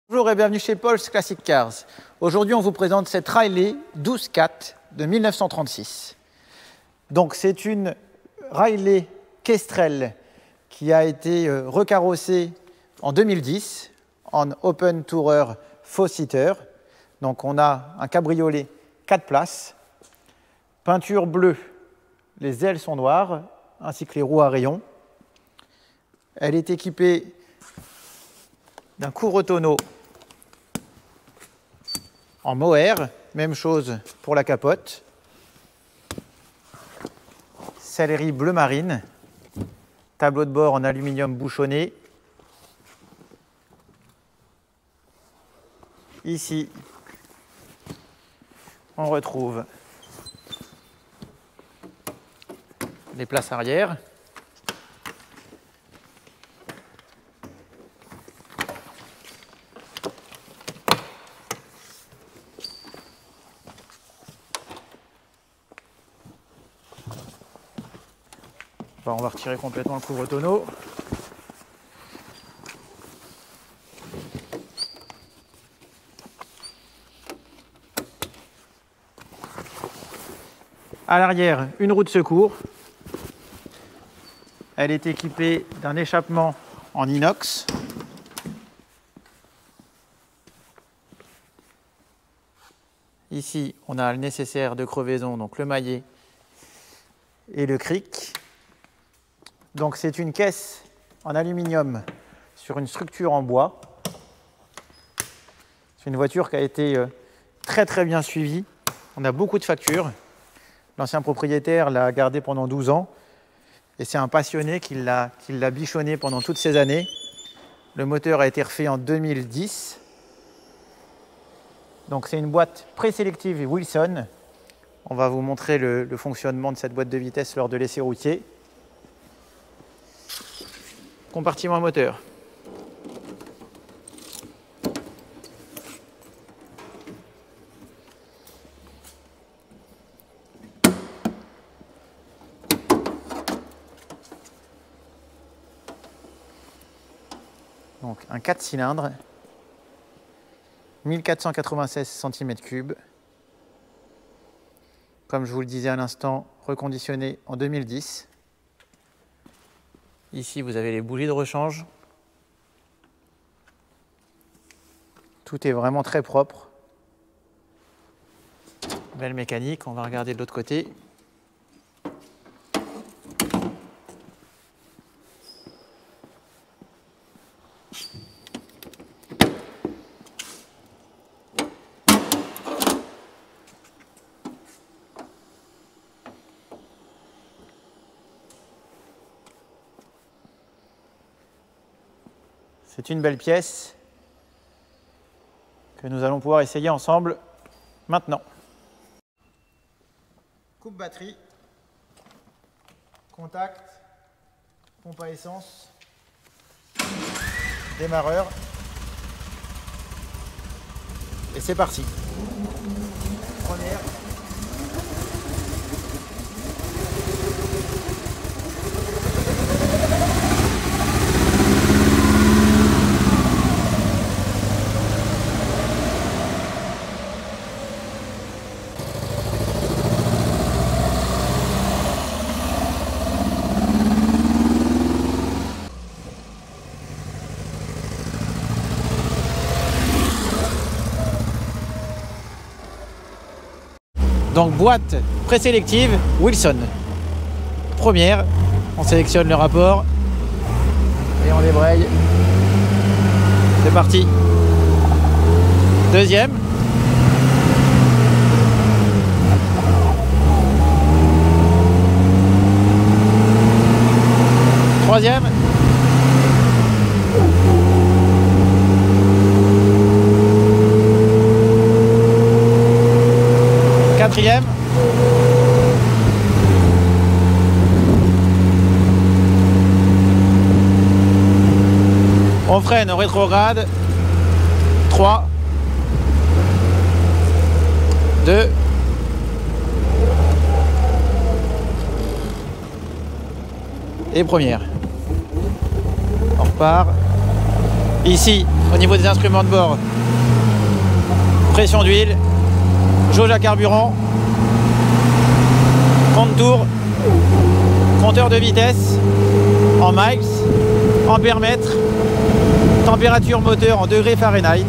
Bonjour et bienvenue chez Paul's Classic Cars. Aujourd'hui, on vous présente cette Riley 12-4 de 1936. Donc, c'est une Riley Kestrel qui a été recarrossée en 2010 en Open Tourer 4-seater. Donc, on a un cabriolet 4 places, peinture bleue, les ailes sont noires, ainsi que les roues à rayons. Elle est équipée d'un couvre-tonneau en mohair, même chose pour la capote. Sellerie bleu marine, tableau de bord en aluminium bouchonné. Ici, on retrouve les places arrière. On va retirer complètement le couvre-tonneau. À l'arrière, une roue de secours. Elle est équipée d'un échappement en inox. Ici, on a le nécessaire de crevaison, donc le maillet et le cric. Donc c'est une caisse en aluminium sur une structure en bois. C'est une voiture qui a été très bien suivie. On a beaucoup de factures. L'ancien propriétaire l'a gardée pendant 12 ans et c'est un passionné qui l'a bichonné pendant toutes ces années. Le moteur a été refait en 2010. Donc c'est une boîte présélective Wilson. On va vous montrer le fonctionnement de cette boîte de vitesse lors de l'essai routier. Compartiment moteur. Donc un 4 cylindres, 1496 cm3. Comme je vous le disais à l'instant, reconditionné en 2010. Ici, vous avez les bougies de rechange. Tout est vraiment très propre. Belle mécanique. On va regarder de l'autre côté. C'est une belle pièce que nous allons pouvoir essayer ensemble maintenant. Coupe batterie, contact, pompe à essence, démarreur et c'est parti. Première. Donc boîte présélective Wilson. Première, on sélectionne le rapport et on débraye. C'est parti. Deuxième. Troisième. Quatrième. On freine au rétrograde. 3, 2, et première. On repart. Ici, au niveau des instruments de bord. Pression d'huile, jauge à carburant, compte tour, compteur de vitesse en miles, ampères-mètres, température moteur en degrés Fahrenheit.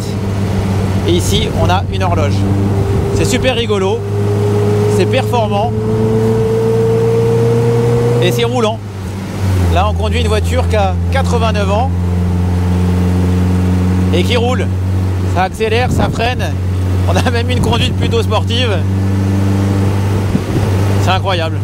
Et ici, on a une horloge. C'est super rigolo, c'est performant et c'est roulant. Là, on conduit une voiture qui a 89 ans et qui roule. Ça accélère, ça freine. On a même une conduite plutôt sportive. C'est incroyable.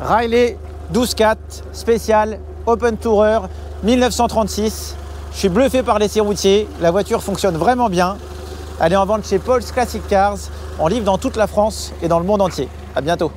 Riley 12.4 spécial Open Tourer 1936. Je suis bluffé par l'essai routier. La voiture fonctionne vraiment bien. Elle est en vente chez Paul's Classic Cars. On livre dans toute la France et dans le monde entier. À bientôt.